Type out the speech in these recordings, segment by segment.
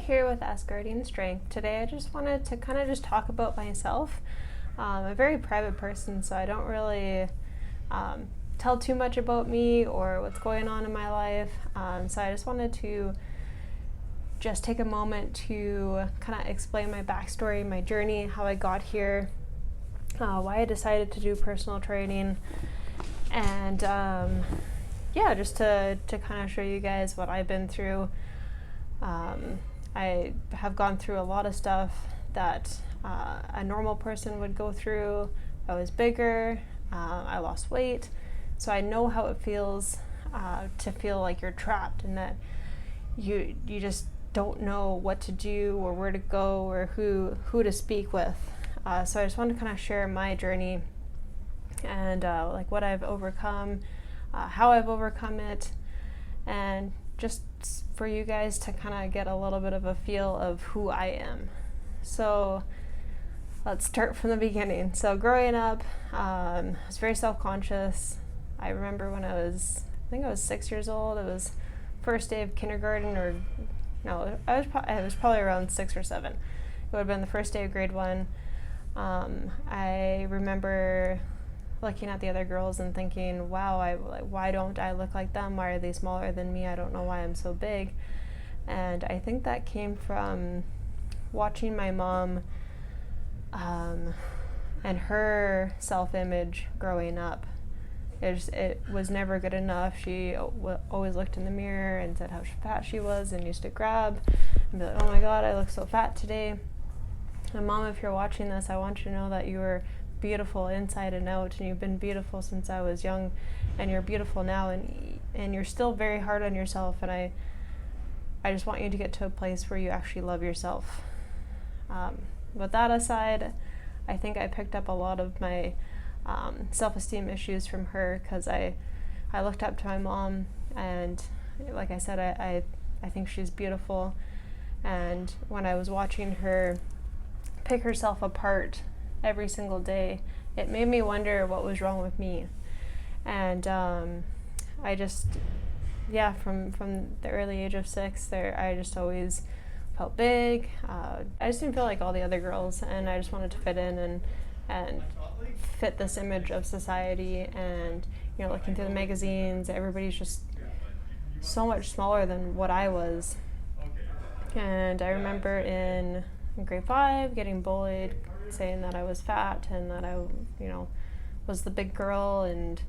here with Asgardian Strength. Today I just wanted to kind of just talk about myself. I'm a very private person, so I don't really tell too much about me or what's going on in my life. So I just wanted to just take a moment to kind of explain my backstory, my journey, how I got here, why I decided to do personal training, and just to kind of show you guys what I've been through. I have gone through a lot of stuff that a normal person would go through. I was bigger, I lost weight, so I know how it feels to feel like you're trapped and that you just don't know what to do or where to go or who to speak with. So I just wanted to kind of share my journey and like what I've overcome, how I've overcome it, and just for you guys to kind of get a little bit of a feel of who I am. So let's start from the beginning. So growing up, I was very self-conscious. I remember when I think I was 6 years old. It was first day of kindergarten, or no, I was probably around 6 or 7. It would have been the first day of grade 1. I remember looking at the other girls and thinking, wow, why don't I look like them? Why are they smaller than me? I don't know why I'm so big. And I think that came from watching my mom and her self-image growing up. It was never good enough. She always looked in the mirror and said how fat she was and used to grab and be like, oh my God, I look so fat today. And Mom, if you're watching this, I want you to know that you are beautiful inside and out, and you've been beautiful since I was young, and you're beautiful now, and you're still very hard on yourself, and I just want you to get to a place where you actually love yourself. With that aside, I think I picked up a lot of my self-esteem issues from her, because I looked up to my mom, and like I said, I think she's beautiful. And when I was watching her pick herself apart every single day, it made me wonder what was wrong with me. And I just, from the early age of 6 I just always felt big. I just didn't feel like all the other girls, and I just wanted to fit in and fit this image of society. And looking through the magazines, everybody's just so much smaller than what I was. And I remember in grade 5 getting bullied, saying that I was fat and that I was the big girl, and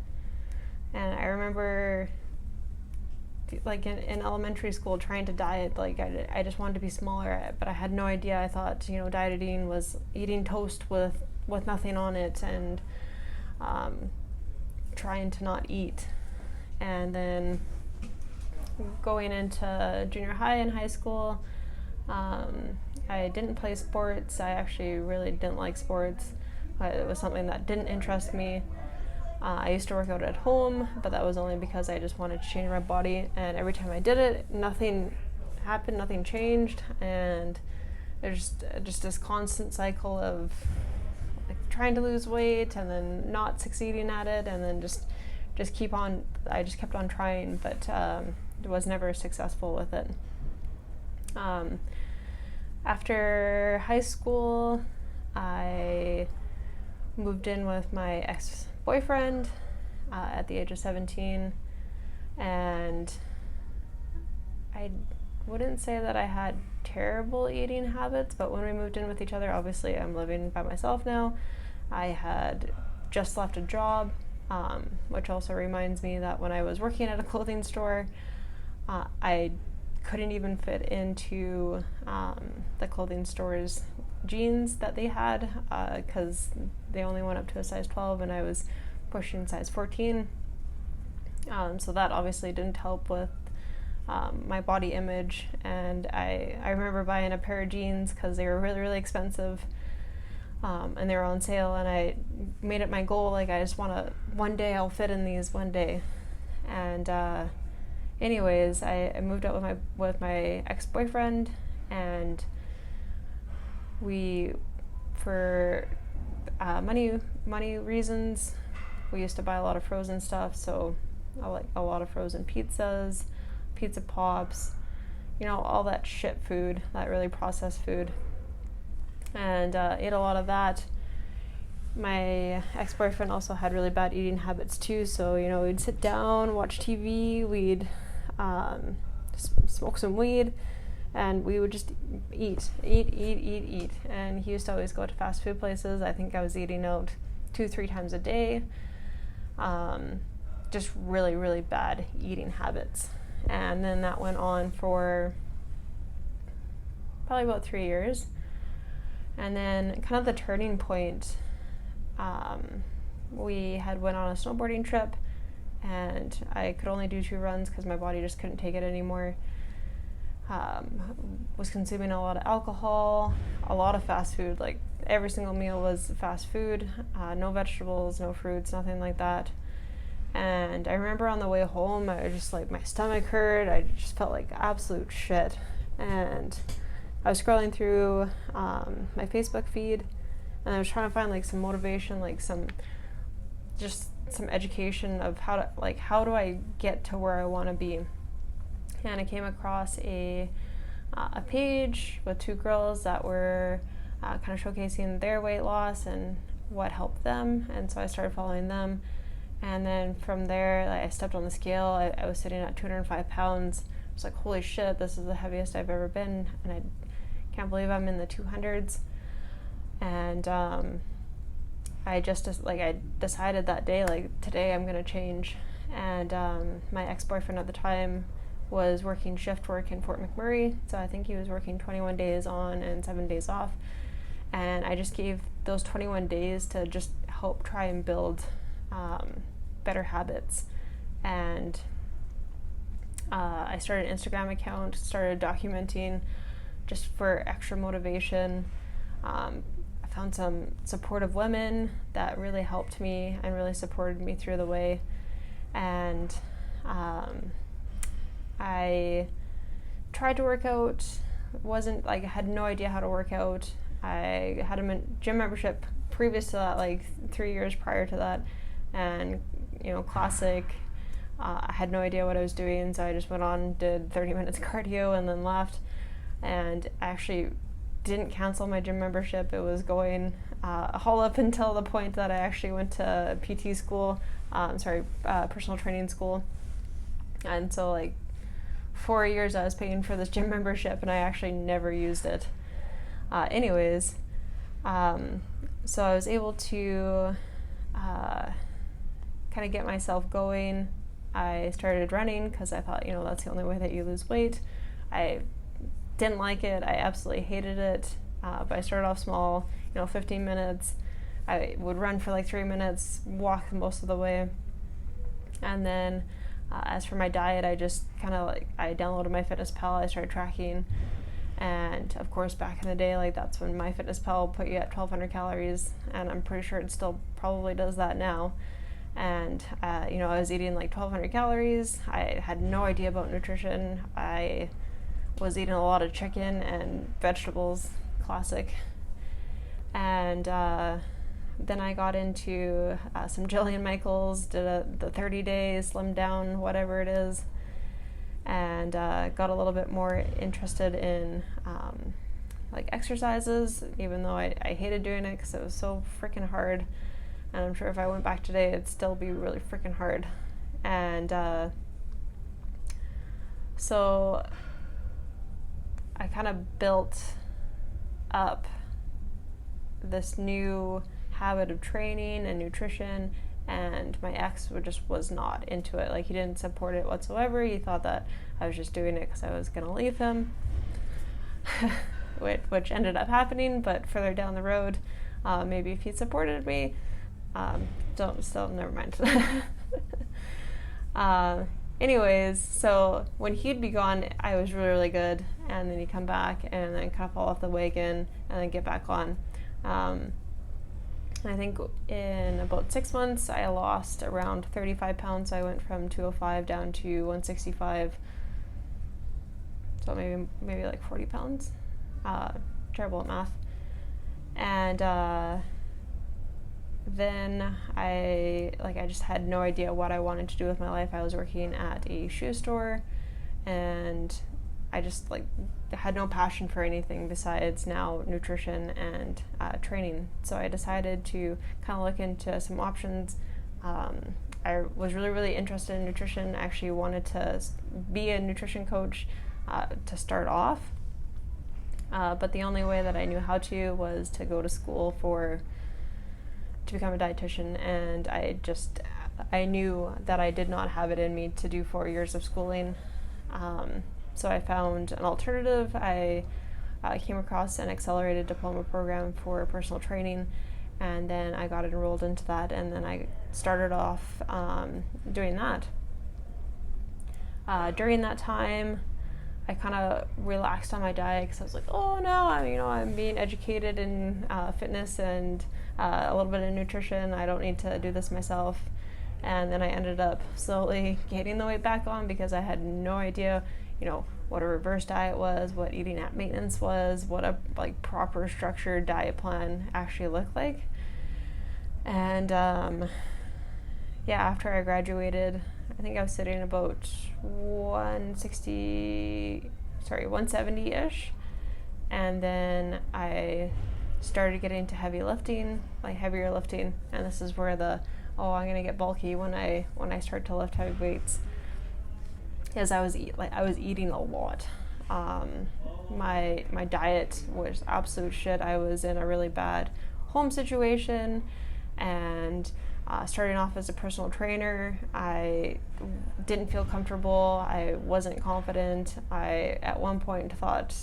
I remember like in elementary school trying to diet. Like I just wanted to be smaller, but I had no idea. I thought dieting was eating toast with nothing on it, and trying to not eat. And then going into junior high and high school, I didn't play sports. I actually really didn't like sports. It was something that didn't interest me. I used to work out at home, but that was only because I just wanted to change my body. And every time I did it, nothing happened, nothing changed. And there's just this constant cycle of like trying to lose weight and then not succeeding at it, and then just keep on. I just kept on trying, but was never successful with it. After high school, I moved in with my ex-boyfriend at the age of 17, and I wouldn't say that I had terrible eating habits, but when we moved in with each other, obviously I'm living by myself now. I had just left a job, which also reminds me that when I was working at a clothing store, I couldn't even fit into the clothing store's jeans that they had, because they only went up to a size 12 and I was pushing size 14. So that obviously didn't help with my body image. And I remember buying a pair of jeans because they were really, really expensive, and they were on sale, and I made it my goal, like I just want to, one day I'll fit in these one day. And anyways, I moved out with my ex-boyfriend, and we, for money reasons, we used to buy a lot of frozen stuff. So I like a lot of frozen pizzas, pizza pops, all that shit food, that really processed food, and ate a lot of that. My ex-boyfriend also had really bad eating habits too, so we'd sit down, watch TV, we'd smoke some weed, and we would just eat, and he used to always go to fast food places. I think I was eating out 2-3 times a day. Just really, really bad eating habits. And then that went on for probably about 3 years. And then kind of the turning point, we had went on a snowboarding trip, and I could only do 2 runs because my body just couldn't take it anymore. Was consuming a lot of alcohol, a lot of fast food, like every single meal was fast food, no vegetables, no fruits, nothing like that. And I remember on the way home, I was just like, my stomach hurt, I just felt like absolute shit. And I was scrolling through my Facebook feed, and I was trying to find like some motivation, like some education of how do I get to where I want to be. And I came across a page with 2 girls that were kind of showcasing their weight loss and what helped them, and so I started following them. And then from there, I stepped on the scale. I was sitting at 205 pounds. I was like, holy shit, this is the heaviest I've ever been, and I can't believe I'm in the 200s. And I decided that day, like, today I'm gonna change. And my ex-boyfriend at the time was working shift work in Fort McMurray, so I think he was working 21 days on and 7 days off. And I just gave those 21 days to just help try and build better habits. And I started an Instagram account, started documenting just for extra motivation. I found some supportive women that really helped me and really supported me through the way. And I tried to work out, I had no idea how to work out. I had a gym membership previous to that, like 3 years prior to that, and classic. I had no idea what I was doing, so I just went on, did 30 minutes cardio, and then left. And I actually didn't cancel my gym membership. It was going all up until the point that I actually went to PT school, personal training school. And so, like, 4 years I was paying for this gym membership, and I actually never used it. So I was able to kind of get myself going. I started running because I thought, that's the only way that you lose weight. I didn't like it. I absolutely hated it. But I started off small, 15 minutes. I would run for like 3 minutes, walk most of the way. And then as for my diet, I just I downloaded MyFitnessPal. I started tracking. And of course, back in the day, that's when MyFitnessPal put you at 1,200 calories. And I'm pretty sure it still probably does that now. And, I was eating 1,200 calories. I had no idea about nutrition. I was eating a lot of chicken and vegetables, classic. And then I got into some Jillian Michaels, did the 30 days, slim down, whatever it is. And got a little bit more interested in exercises, even though I hated doing it because it was so freaking hard. And I'm sure if I went back today, it'd still be really freaking hard. And so I kind of built up this new habit of training and nutrition, and my ex was not into it. He didn't support it whatsoever. He thought that I was just doing it because I was going to leave him, which ended up happening. But further down the road, maybe if he supported me, never mind. Anyways, so when he'd be gone, I was really, really good, and then he'd come back and then kind of fall off the wagon and then get back on. I think in about 6 months, I lost around 35 pounds. I went from 205 down to 165. So maybe like 40 pounds. Terrible at math. And then I just had no idea what I wanted to do with my life. I was working at a shoe store, and I just like had no passion for anything besides now nutrition and training. So I decided to kind of look into some options. I was really interested in nutrition. I actually wanted to be a nutrition coach to start off. But the only way that I knew how to was to go to school to become a dietitian, and I knew that I did not have it in me to do 4 years of schooling. So I found an alternative. I came across an accelerated diploma program for personal training, and then I got enrolled into that, and then I started off doing that. During that time, I kind of relaxed on my diet because I was like, oh no, I'm being educated in fitness and a little bit of nutrition. I don't need to do this myself. And then I ended up slowly gaining the weight back on because I had no idea, what a reverse diet was, what eating at maintenance was, what a proper structured diet plan actually looked like. And after I graduated, I think I was sitting about 170-ish. And then I started getting into heavier lifting, and this is where I'm gonna get bulky when I start to lift heavy weights. Is I was eating a lot. My diet was absolute shit. I was in a really bad home situation, and starting off as a personal trainer, I didn't feel comfortable. I wasn't confident. I at one point thought,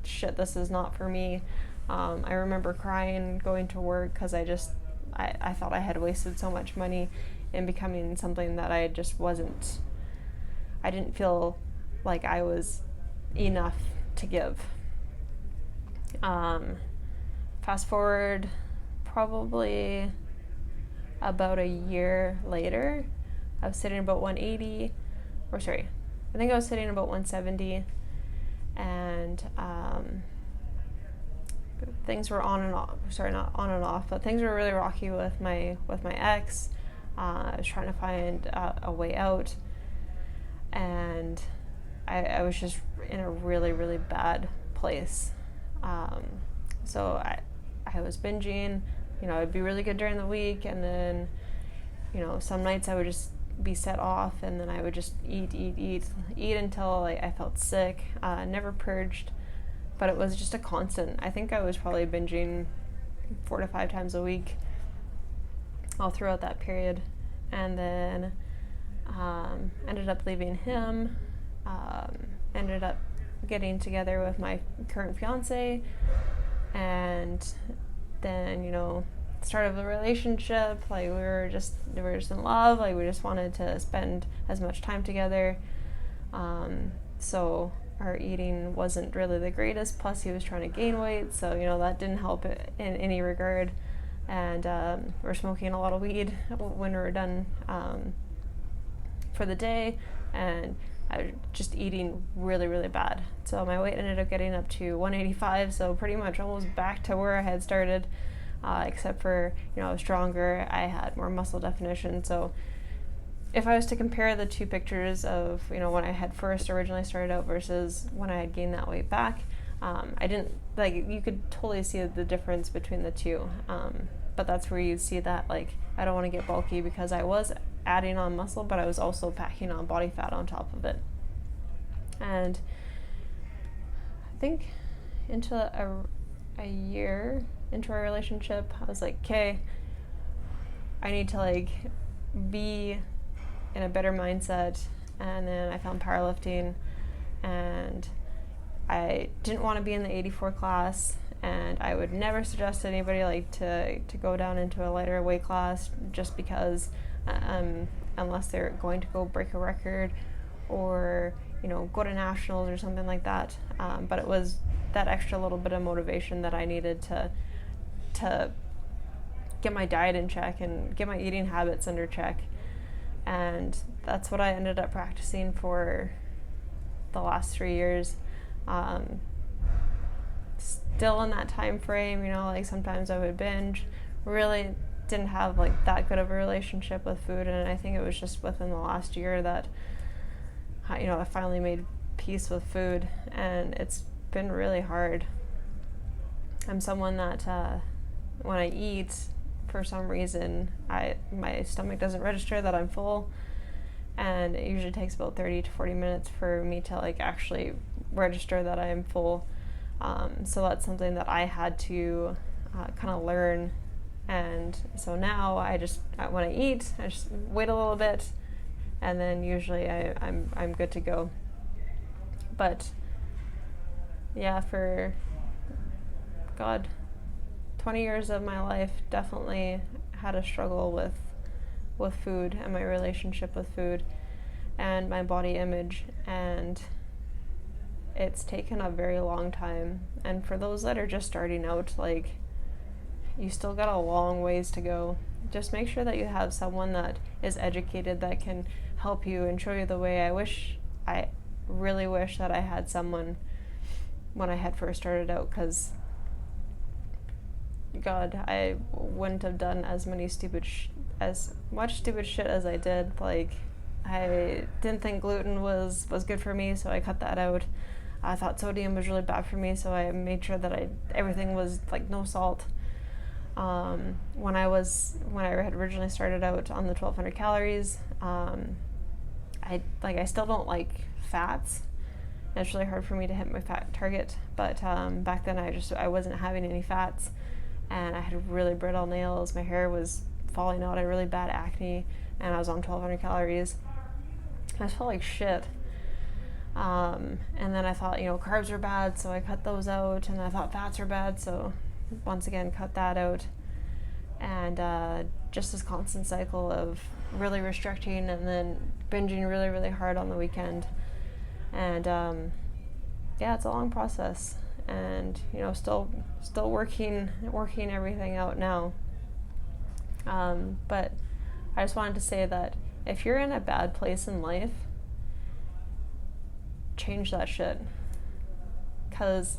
shit, this is not for me. I remember crying going to work because I thought I had wasted so much money in becoming something that I just wasn't. I didn't feel like I was enough to give. Fast forward probably about a year later, I was sitting about 180, I think I was sitting about 170, and things were on and off. Not on and off, but things were really rocky with my ex. I was trying to find a way out, and I was just in a really, really bad place. So I was binging. It'd be really good during the week, and then, some nights I would just be set off, and then I would just eat until I felt sick. Never purged, but it was just a constant. I think I was probably binging 4 to 5 times a week all throughout that period, and then ended up leaving him, ended up getting together with my current fiance, and then, started a relationship. We were just in love. We just wanted to spend as much time together. So our eating wasn't really the greatest. Plus, he was trying to gain weight, so that didn't help it in any regard. And we're smoking a lot of weed when we were done for the day, and I was just eating really, really bad. So my weight ended up getting up to 185, so pretty much almost back to where I had started, except for, I was stronger, I had more muscle definition. So if I was to compare the two pictures of, when I had first originally started out versus when I had gained that weight back, I didn't, you could totally see the difference between the two. But that's where you see that, I don't want to get bulky because I was adding on muscle, but I was also packing on body fat on top of it. And I think into a year into our relationship, I was like, okay, I need to be in a better mindset. And then I found powerlifting, and I didn't want to be in the 84 class, and I would never suggest to anybody to go down into a lighter weight class just because unless they're going to go break a record or go to nationals or something like that. But it was that extra little bit of motivation that I needed to get my diet in check and get my eating habits under check. And that's what I ended up practicing for the last 3 years. Still in that time frame, sometimes I would binge. Really didn't have that good of a relationship with food, and I think it was just within the last year that I finally made peace with food, and it's been really hard. I'm someone that when I eat, for some reason, my stomach doesn't register that I'm full, and it usually takes about 30 to 40 minutes for me to like actually register that I'm full. So that's something that I had to kind of learn. And so now when I eat, I just wait a little bit, and then usually I'm good to go. But yeah, for 20 years of my life, definitely had a struggle with food and my relationship with food and my body image, and it's taken a very long time. And for those that are just starting out, like, you still got a long ways to go. Just make sure that you have someone that is educated that can help you and show you the way. I really wish that I had someone when I had first started out, because I wouldn't have done as much stupid shit as I did. Like, I didn't think gluten was good for me, so I cut that out. I thought sodium was really bad for me, so I made sure that everything was like no salt. When I had originally started out on the 1,200 calories, I still don't like fats. And it's really hard for me to hit my fat target, but back then I wasn't having any fats, and I had really brittle nails. My hair was falling out. I had really bad acne, and I was on 1,200 calories. I just felt like shit. And then I thought, carbs are bad, so I cut those out, and I thought fats are bad, so once again cut that out. And just this constant cycle of really restricting and then binging really, really hard on the weekend. And it's a long process, and still working everything out now. But I just wanted to say that if you're in a bad place in life, change that shit. Because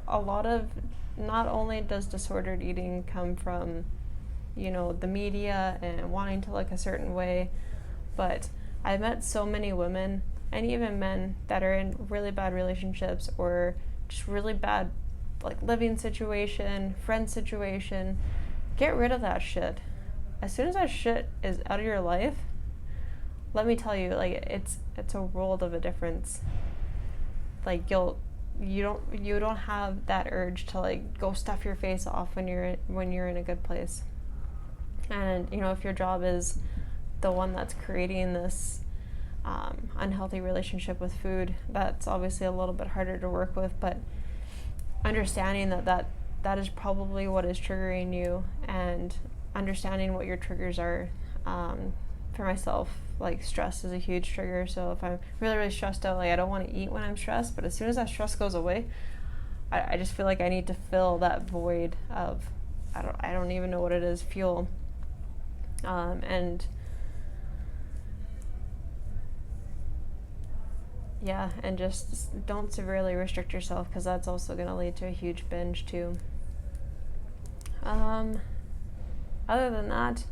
not only does disordered eating come from, the media and wanting to look a certain way, but I've met so many women and even men that are in really bad relationships or just really bad, like, living situation, friend situation. Get rid of that shit. As soon as that shit is out of your life, let me tell you, like, it's a world of a difference. Like, you don't have that urge to, like, go stuff your face off when you're in a good place. And if your job is the one that's creating this unhealthy relationship with food, that's obviously a little bit harder to work with. But understanding that is probably what is triggering you, and understanding what your triggers are. For myself, like, stress is a huge trigger. So if I'm really, really stressed out, like, I don't want to eat when I'm stressed, but as soon as that stress goes away, I just feel like I need to fill that void of, I don't even know what it is, fuel. And just don't severely restrict yourself, because that's also going to lead to a huge binge too. Other than that,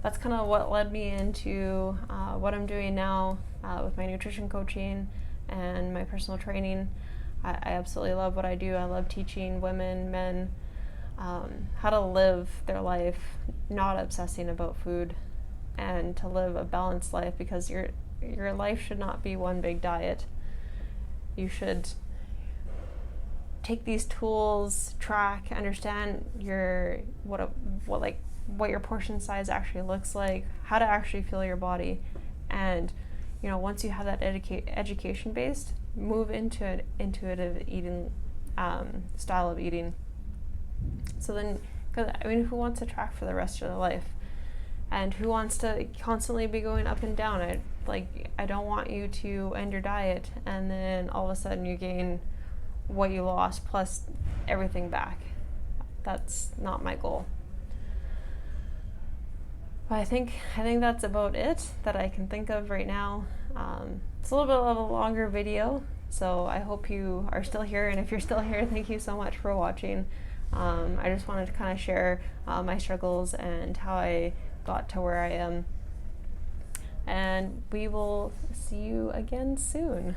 that's kind of what led me into what I'm doing now with my nutrition coaching and my personal training. I absolutely love what I do. I love teaching women, men, how to live their life, not obsessing about food, and to live a balanced life, because your life should not be one big diet. You should take these tools, track, understand what your portion size actually looks like, how to actually feel your body, and once you have that education based, move into an intuitive eating style of eating. So then, because who wants to track for the rest of their life, and who wants to constantly be going up and down? I don't want you to end your diet and then all of a sudden you gain what you lost plus everything back. That's not my goal. But I think that's about it that I can think of right now. It's a little bit of a longer video, so I hope you are still here. And if you're still here, thank you so much for watching. I just wanted to kind of share my struggles and how I got to where I am. And we will see you again soon.